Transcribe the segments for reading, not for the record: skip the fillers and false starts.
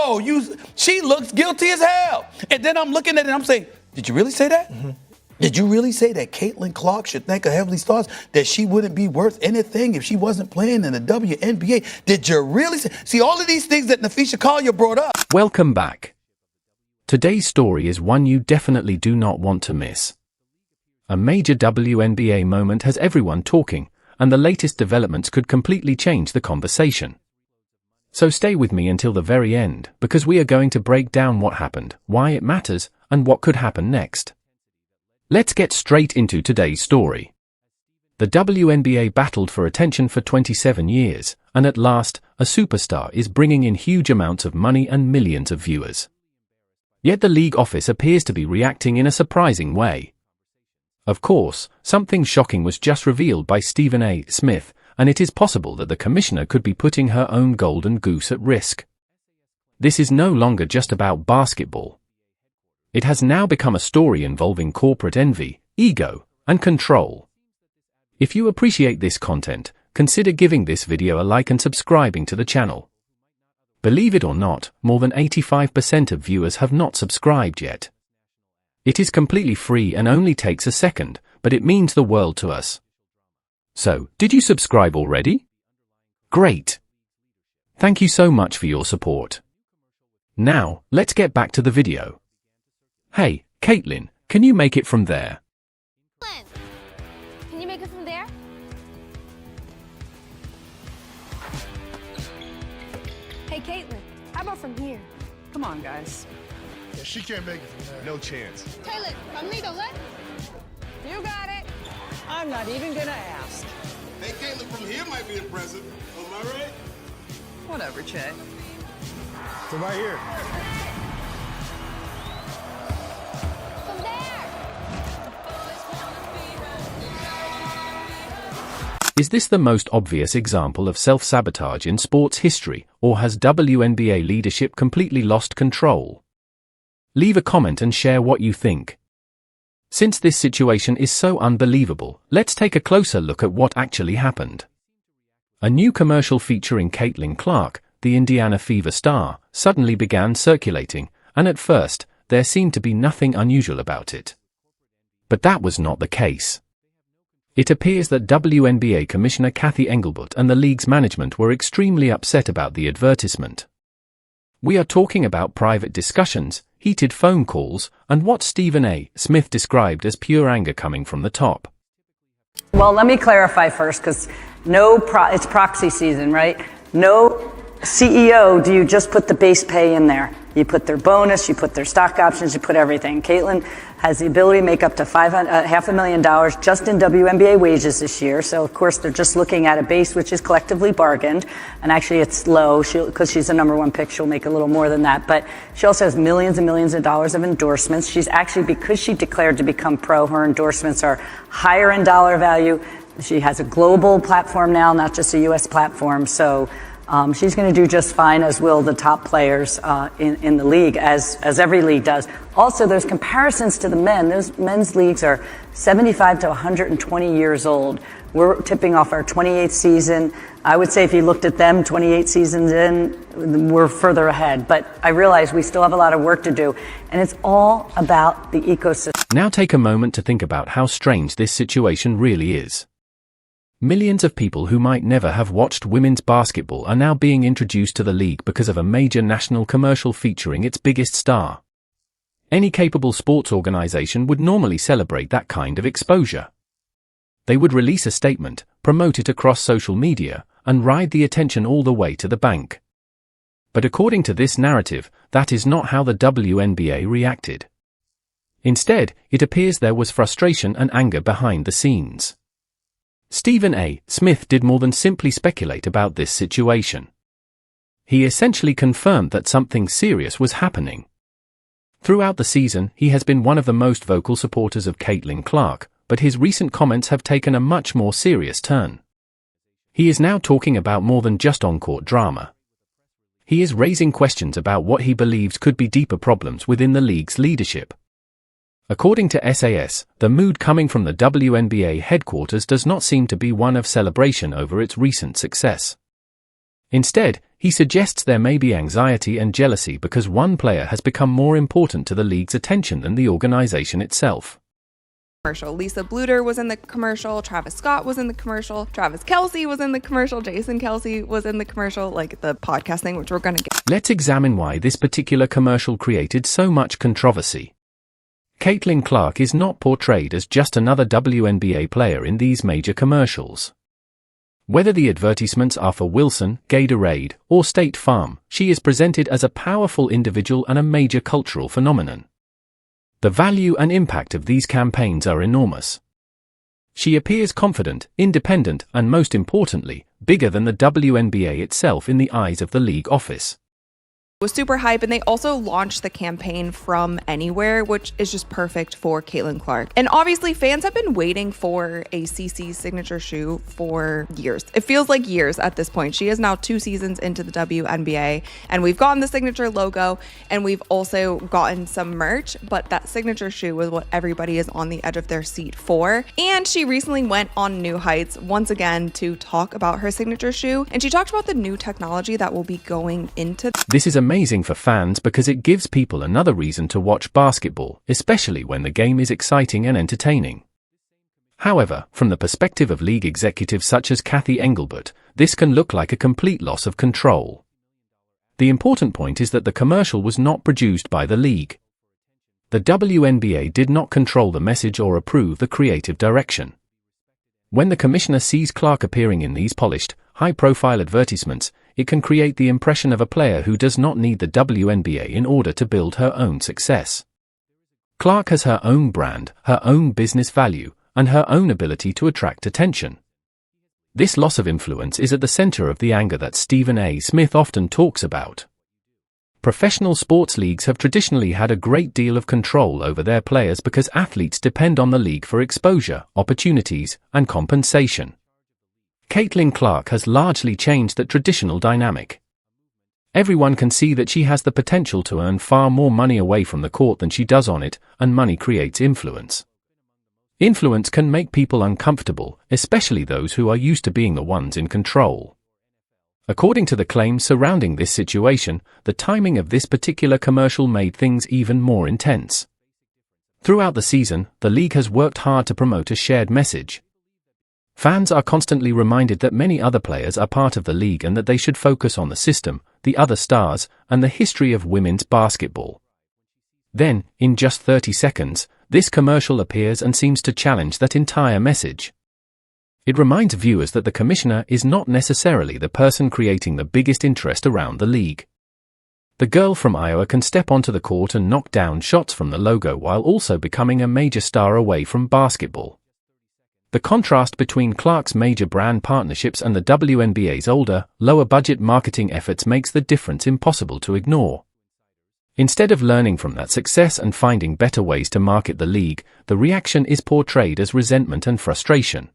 whoa, she looks guilty as hell. And then I'm looking at it and I'm saying, did you really say that? Mm-hmm. Did you really say that Caitlin Clark should thank her Heavenly Stars that she wouldn't be worth anything if she wasn't playing in the WNBA? Did you really say? See, all of these things that Nafisha Collier brought up. Welcome back. Today's story is one you definitely do not want to miss. A major WNBA moment has everyone talking, and the latest developments could completely change the conversation. So stay with me until the very end, because we are going to break down what happened, why it matters, and what could happen next. Let's get straight into today's story. The WNBA battled for attention for 27 years, and at last, a superstar is bringing in huge amounts of money and millions of viewers. Yet the league office appears to be reacting in a surprising way. Of course, something shocking was just revealed by Stephen A. Smith, and it is possible that the commissioner could be putting her own golden goose at risk. This is no longer just about basketball. It has now become a story involving corporate envy, ego, and control. If you appreciate this content, consider giving this video a like and subscribing to the channel. Believe it or not, more than 85% of viewers have not subscribed yet. It is completely free and only takes a second, but it means the world to us. So, did you subscribe already? Great! Thank you so much for your support. Now, let's get back to the video. Hey, Caitlin, can you make it from there? Can you make it from there? Hey, Caitlin, how about from here? Come on, guys. Yeah, she can't make it from there. No chance. Caitlin, conmigo, let. You got it. I'm not even gonna ask. Hey, Caitlin, from here might be impressive. Am I right? Whatever, Chet. From right here. From there. Is this the most obvious example of self-sabotage in sports history, or has WNBA leadership completely lost control? Leave a comment and share what you think. Since this situation is so unbelievable, let's take a closer look at what actually happened. A new commercial featuring Caitlin Clark, the Indiana Fever star, suddenly began circulating, and at first, there seemed to be nothing unusual about it. But that was not the case. It appears that WNBA Commissioner Kathy Engelbert and the league's management were extremely upset about the advertisement. We are talking about private discussions, heated phone calls, and what Stephen A. Smith described as pure anger coming from the top. Well, let me clarify first, because it's proxy season, right? No CEO do you just put the base pay in there. You put their bonus, you put their stock options, you put everything. Caitlin has the ability to make up to $500,000 just in WNBA wages this year. So, of course, they're just looking at a base which is collectively bargained. And actually, it's low because she's the #1 pick. She'll make a little more than that. But she also has millions and millions of dollars of endorsements. She's actually, because she declared to become pro, her endorsements are higher in dollar value. She has a global platform now, not just a U.S. platform. So she's going to do just fine, as will the top players in the league, as every league does. Also, there's comparisons to the men. Those men's leagues are 75 to 120 years old. We're tipping off our 28th season. I would say if you looked at them 28 seasons in, we're further ahead. But I realize we still have a lot of work to do, and it's all about the ecosystem. Now take a moment to think about how strange this situation really is. Millions of people who might never have watched women's basketball are now being introduced to the league because of a major national commercial featuring its biggest star. Any capable sports organization would normally celebrate that kind of exposure. They would release a statement, promote it across social media, and ride the attention all the way to the bank. But according to this narrative, that is not how the WNBA reacted. Instead, it appears there was frustration and anger behind the scenes. Stephen A. Smith did more than simply speculate about this situation. He essentially confirmed that something serious was happening. Throughout the season, he has been one of the most vocal supporters of Caitlin Clark, but his recent comments have taken a much more serious turn. He is now talking about more than just on-court drama. He is raising questions about what he believes could be deeper problems within the league's leadership. According to SAS, the mood coming from the WNBA headquarters does not seem to be one of celebration over its recent success. Instead, he suggests there may be anxiety and jealousy because one player has become more important to the league's attention than the organization itself. Commercial. Lisa Bluter was in the commercial, Travis Scott was in the commercial, Travis Kelce was in the commercial, Jason Kelce was in the commercial, like the podcast thing, which we're going to get. Let's examine why this particular commercial created so much controversy. Caitlin Clark is not portrayed as just another WNBA player in these major commercials. Whether the advertisements are for Wilson, Gatorade, or State Farm, she is presented as a powerful individual and a major cultural phenomenon. The value and impact of these campaigns are enormous. She appears confident, independent, and most importantly, bigger than the WNBA itself in the eyes of the league office. It was super hype, and they also launched the campaign from anywhere, which is just perfect for Caitlin Clark. And obviously, fans have been waiting for a CC's signature shoe for years. It feels like years at this point. She is now 2 seasons into the WNBA, and we've gotten the signature logo, and we've also gotten some merch, but that signature shoe is what everybody is on the edge of their seat for. And she recently went on New Heights once again to talk about her signature shoe, and she talked about the new technology that will be going into. This is amazing for fans because it gives people another reason to watch basketball, especially when the game is exciting and entertaining. However, from the perspective of league executives such as Cathy Engelbert, this can look like a complete loss of control. The important point is that the commercial was not produced by the league. The WNBA did not control the message or approve the creative direction. When the commissioner sees Clark appearing in these polished, high-profile advertisements, it can create the impression of a player who does not need the WNBA in order to build her own success. Clark has her own brand, her own business value, and her own ability to attract attention. This loss of influence is at the center of the anger that Stephen A. Smith often talks about. Professional sports leagues have traditionally had a great deal of control over their players because athletes depend on the league for exposure, opportunities, and compensation. Caitlin Clark has largely changed that traditional dynamic. Everyone can see that she has the potential to earn far more money away from the court than she does on it, and money creates influence. Influence can make people uncomfortable, especially those who are used to being the ones in control. According to the claims surrounding this situation, the timing of this particular commercial made things even more intense. Throughout the season, the league has worked hard to promote a shared message. Fans are constantly reminded that many other players are part of the league and that they should focus on the system, the other stars, and the history of women's basketball. Then, in just 30 seconds, this commercial appears and seems to challenge that entire message. It reminds viewers that the commissioner is not necessarily the person creating the biggest interest around the league. The girl from Iowa can step onto the court and knock down shots from the logo while also becoming a major star away from basketball. The contrast between Clark's major brand partnerships and the WNBA's older, lower-budget marketing efforts makes the difference impossible to ignore. Instead of learning from that success and finding better ways to market the league, the reaction is portrayed as resentment and frustration.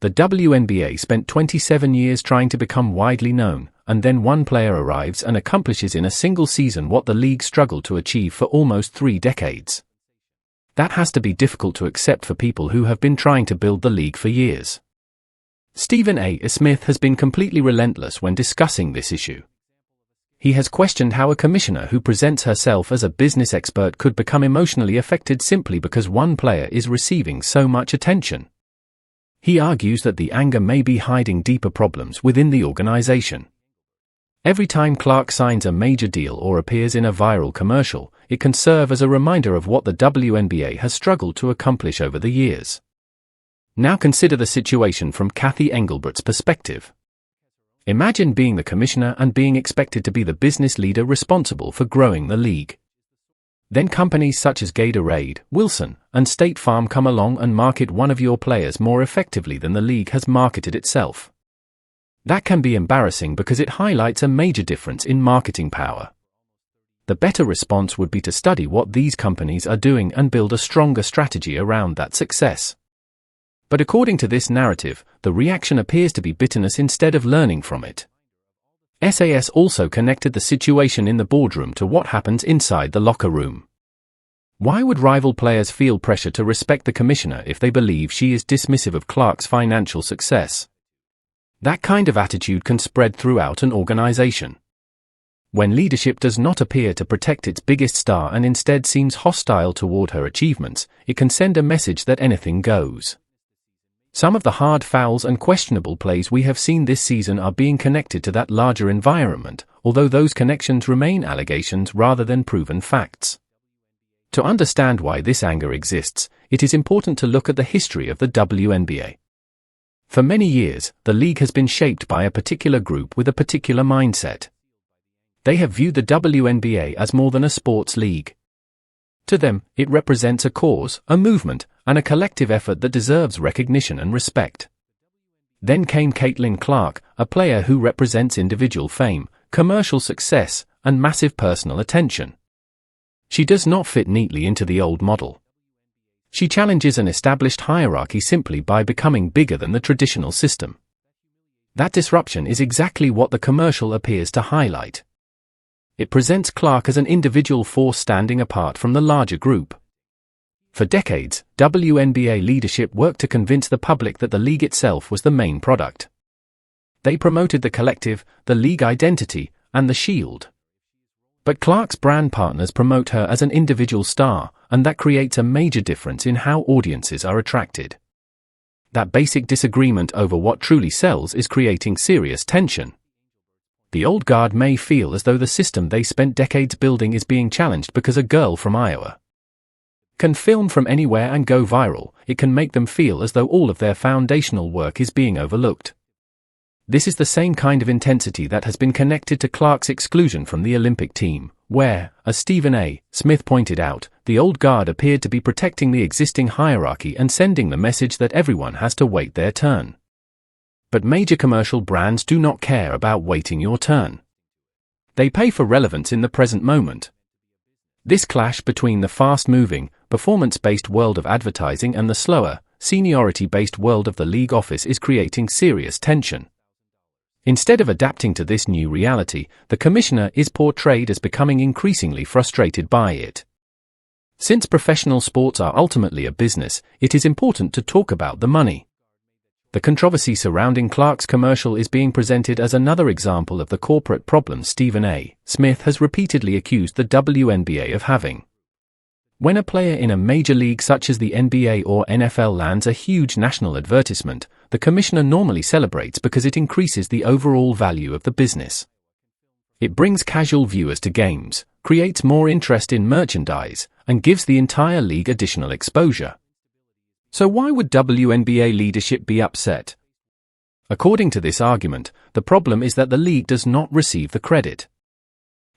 The WNBA spent 27 years trying to become widely known, and then one player arrives and accomplishes in a single season what the league struggled to achieve for almost 3 decades. That has to be difficult to accept for people who have been trying to build the league for years. Stephen A. Smith has been completely relentless when discussing this issue. He has questioned how a commissioner who presents herself as a business expert could become emotionally affected simply because one player is receiving so much attention. He argues that the anger may be hiding deeper problems within the organization. Every time Clark signs a major deal or appears in a viral commercial, it can serve as a reminder of what the WNBA has struggled to accomplish over the years. Now consider the situation from Cathy Engelbert's perspective. Imagine being the commissioner and being expected to be the business leader responsible for growing the league. Then companies such as Gatorade, Wilson, and State Farm come along and market one of your players more effectively than the league has marketed itself. That can be embarrassing because it highlights a major difference in marketing power. The better response would be to study what these companies are doing and build a stronger strategy around that success. But according to this narrative, the reaction appears to be bitterness instead of learning from it. SAS also connected the situation in the boardroom to what happens inside the locker room. Why would rival players feel pressure to respect the commissioner if they believe she is dismissive of Clark's financial success? That kind of attitude can spread throughout an organization. When leadership does not appear to protect its biggest star and instead seems hostile toward her achievements, it can send a message that anything goes. Some of the hard fouls and questionable plays we have seen this season are being connected to that larger environment, although those connections remain allegations rather than proven facts. To understand why this anger exists, it is important to look at the history of the WNBA. For many years, the league has been shaped by a particular group with a particular mindset. They have viewed the WNBA as more than a sports league. To them, it represents a cause, a movement, and a collective effort that deserves recognition and respect. Then came Caitlin Clark, a player who represents individual fame, commercial success, and massive personal attention. She does not fit neatly into the old model. She challenges an established hierarchy simply by becoming bigger than the traditional system. That disruption is exactly what the commercial appears to highlight. It presents Clark as an individual force standing apart from the larger group. For decades, WNBA leadership worked to convince the public that the league itself was the main product. They promoted the collective, the league identity, and the shield. But Clark's brand partners promote her as an individual star, and that creates a major difference in how audiences are attracted. That basic disagreement over what truly sells is creating serious tension. The old guard may feel as though the system they spent decades building is being challenged because a girl from Iowa can film from anywhere and go viral. It can make them feel as though all of their foundational work is being overlooked. This is the same kind of intensity that has been connected to Clark's exclusion from the Olympic team, where, as Stephen A. Smith pointed out, the old guard appeared to be protecting the existing hierarchy and sending the message that everyone has to wait their turn. But major commercial brands do not care about waiting your turn. They pay for relevance in the present moment. This clash between the fast-moving, performance-based world of advertising and the slower, seniority-based world of the league office is creating serious tension. Instead of adapting to this new reality, the commissioner is portrayed as becoming increasingly frustrated by it. Since professional sports are ultimately a business, it is important to talk about the money. The controversy surrounding Clark's commercial is being presented as another example of the corporate problem Stephen A. Smith has repeatedly accused the WNBA of having. When a player in a major league such as the NBA or NFL lands a huge national advertisement, the commissioner normally celebrates because it increases the overall value of the business. It brings casual viewers to games, creates more interest in merchandise, and gives the entire league additional exposure. So why would WNBA leadership be upset? According to this argument, the problem is that the league does not receive the credit.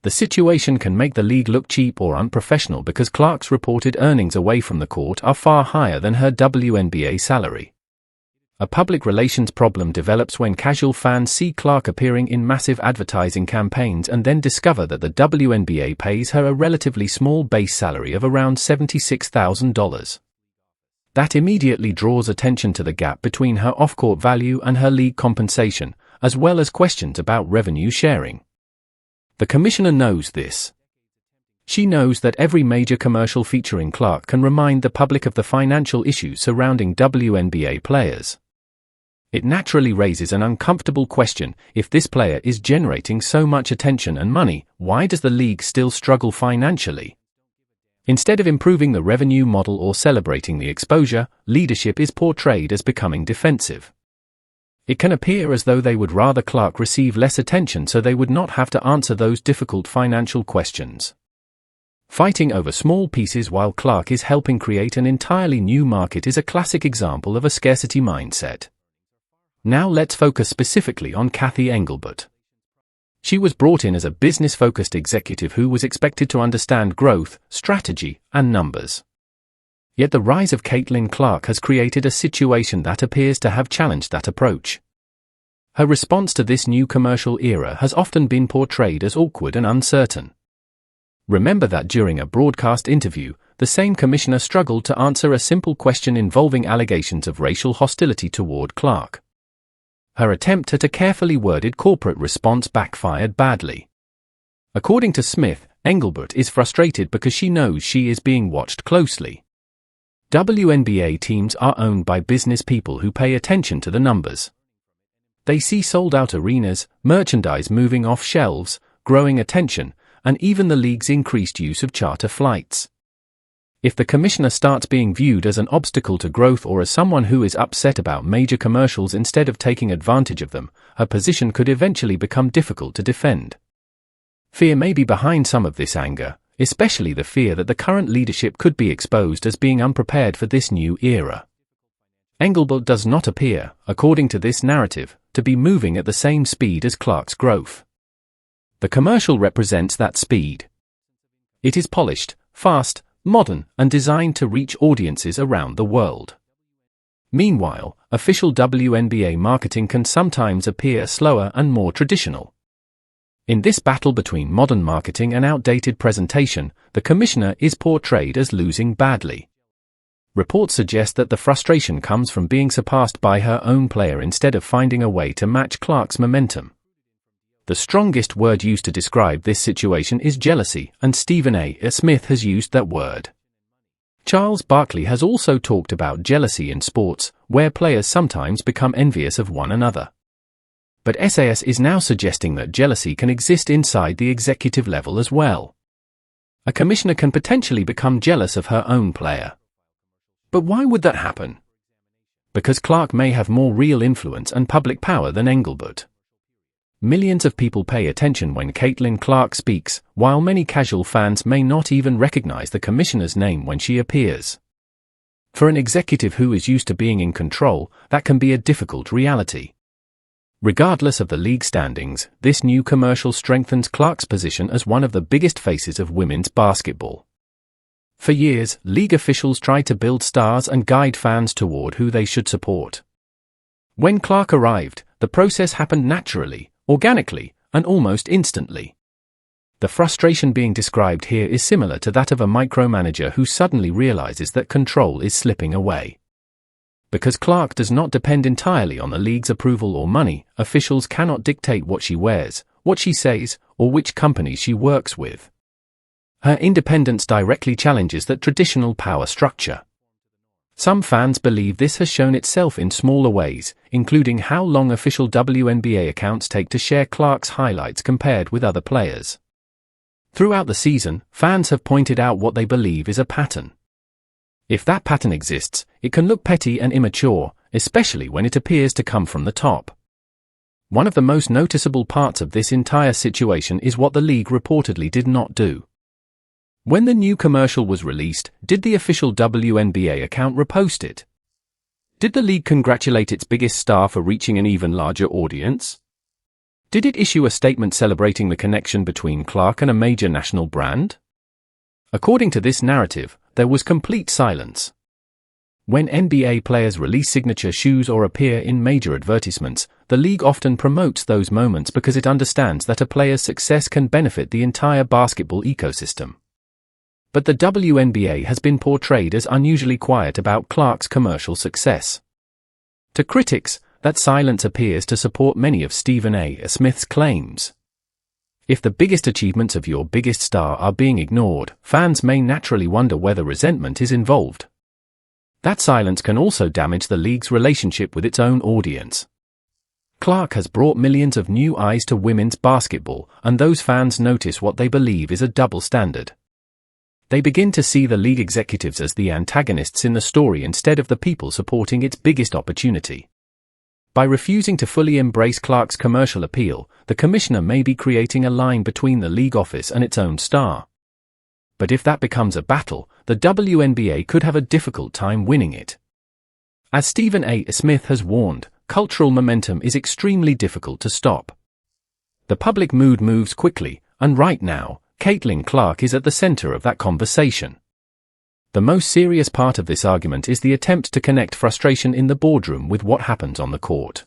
The situation can make the league look cheap or unprofessional because Clark's reported earnings away from the court are far higher than her WNBA salary. A public relations problem develops when casual fans see Clark appearing in massive advertising campaigns and then discover that the WNBA pays her a relatively small base salary of around $76,000. That immediately draws attention to the gap between her off-court value and her league compensation, as well as questions about revenue sharing. The commissioner knows this. She knows that every major commercial featuring Clark can remind the public of the financial issues surrounding WNBA players. It naturally raises an uncomfortable question: if this player is generating so much attention and money, why does the league still struggle financially? Instead of improving the revenue model or celebrating the exposure, leadership is portrayed as becoming defensive. It can appear as though they would rather Clark receive less attention so they would not have to answer those difficult financial questions. Fighting over small pieces while Clark is helping create an entirely new market is a classic example of a scarcity mindset. Now let's focus specifically on Cathy Engelbert. She was brought in as a business-focused executive who was expected to understand growth, strategy, and numbers. Yet the rise of Caitlin Clark has created a situation that appears to have challenged that approach. Her response to this new commercial era has often been portrayed as awkward and uncertain. Remember that during a broadcast interview, the same commissioner struggled to answer a simple question involving allegations of racial hostility toward Clark. Her attempt at a carefully worded corporate response backfired badly. According to Smith, Engelbert is frustrated because she knows she is being watched closely. WNBA teams are owned by business people who pay attention to the numbers. They see sold-out arenas, merchandise moving off shelves, growing attention, and even the league's increased use of charter flights. If the commissioner starts being viewed as an obstacle to growth or as someone who is upset about major commercials instead of taking advantage of them, her position could eventually become difficult to defend. Fear may be behind some of this anger, especially the fear that the current leadership could be exposed as being unprepared for this new era. Engelbert does not appear, according to this narrative, to be moving at the same speed as Clark's growth. The commercial represents that speed. It is polished, fast, modern, and designed to reach audiences around the world. Meanwhile, official WNBA marketing can sometimes appear slower and more traditional. In this battle between modern marketing and outdated presentation, the commissioner is portrayed as losing badly. Reports suggest that the frustration comes from being surpassed by her own player instead of finding a way to match Clark's momentum. The strongest word used to describe this situation is jealousy, and Stephen A. Smith has used that word. Charles Barkley has also talked about jealousy in sports, where players sometimes become envious of one another. But SAS is now suggesting that jealousy can exist inside the executive level as well. A commissioner can potentially become jealous of her own player. But why would that happen? Because Clark may have more real influence and public power than Engelbert. Millions of people pay attention when Caitlin Clark speaks, while many casual fans may not even recognize the commissioner's name when she appears. For an executive who is used to being in control, that can be a difficult reality. Regardless of the league standings, this new commercial strengthens Clark's position as one of the biggest faces of women's basketball. For years, league officials tried to build stars and guide fans toward who they should support. When Clark arrived, the process happened naturally, organically, and almost instantly. The frustration being described here is similar to that of a micromanager who suddenly realizes that control is slipping away. Because Clark does not depend entirely on the league's approval or money, officials cannot dictate what she wears, what she says, or which companies she works with. Her independence directly challenges that traditional power structure. Some fans believe this has shown itself in smaller ways, including how long official WNBA accounts take to share Clark's highlights compared with other players. Throughout the season, fans have pointed out what they believe is a pattern. If that pattern exists, it can look petty and immature, especially when it appears to come from the top. One of the most noticeable parts of this entire situation is what the league reportedly did not do. When the new commercial was released, did the official WNBA account repost it? Did the league congratulate its biggest star for reaching an even larger audience? Did it issue a statement celebrating the connection between Clark and a major national brand? According to this narrative, there was complete silence. When NBA players release signature shoes or appear in major advertisements, the league often promotes those moments because it understands that a player's success can benefit the entire basketball ecosystem. But the WNBA has been portrayed as unusually quiet about Clark's commercial success. To critics, that silence appears to support many of Stephen A. Smith's claims. If the biggest achievements of your biggest star are being ignored, fans may naturally wonder whether resentment is involved. That silence can also damage the league's relationship with its own audience. Clark has brought millions of new eyes to women's basketball, and those fans notice what they believe is a double standard. They begin to see the league executives as the antagonists in the story instead of the people supporting its biggest opportunity. By refusing to fully embrace Clark's commercial appeal, the commissioner may be creating a line between the league office and its own star. But if that becomes a battle, the WNBA could have a difficult time winning it. As Stephen A. Smith has warned, cultural momentum is extremely difficult to stop. The public mood moves quickly, and right now, Caitlin Clark is at the center of that conversation. The most serious part of this argument is the attempt to connect frustration in the boardroom with what happens on the court.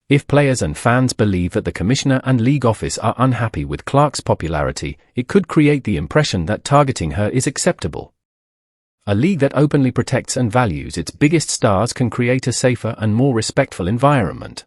If players and fans believe that the commissioner and league office are unhappy with Clark's popularity, it could create the impression that targeting her is acceptable. A league that openly protects and values its biggest stars can create a safer and more respectful environment.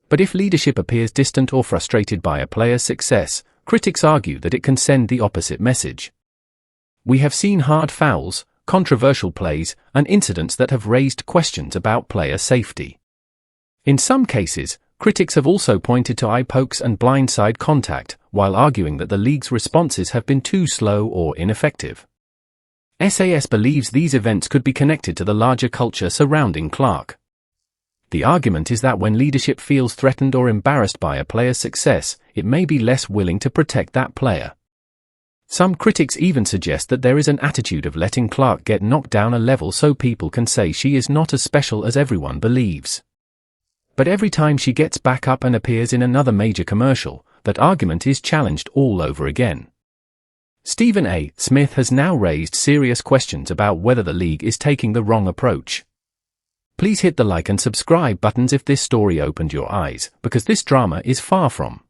But if leadership appears distant or frustrated by a player's success, critics argue that it can send the opposite message. We have seen hard fouls, controversial plays, and incidents that have raised questions about player safety. In some cases, critics have also pointed to eye pokes and blindside contact, while arguing that the league's responses have been too slow or ineffective. SAS believes these events could be connected to the larger culture surrounding Clark. The argument is that when leadership feels threatened or embarrassed by a player's success, it may be less willing to protect that player. Some critics even suggest that there is an attitude of letting Clark get knocked down a level so people can say she is not as special as everyone believes. But every time she gets back up and appears in another major commercial, that argument is challenged all over again. Stephen A. Smith has now raised serious questions about whether the league is taking the wrong approach. Please hit the like and subscribe buttons if this story opened your eyes, because this drama is far from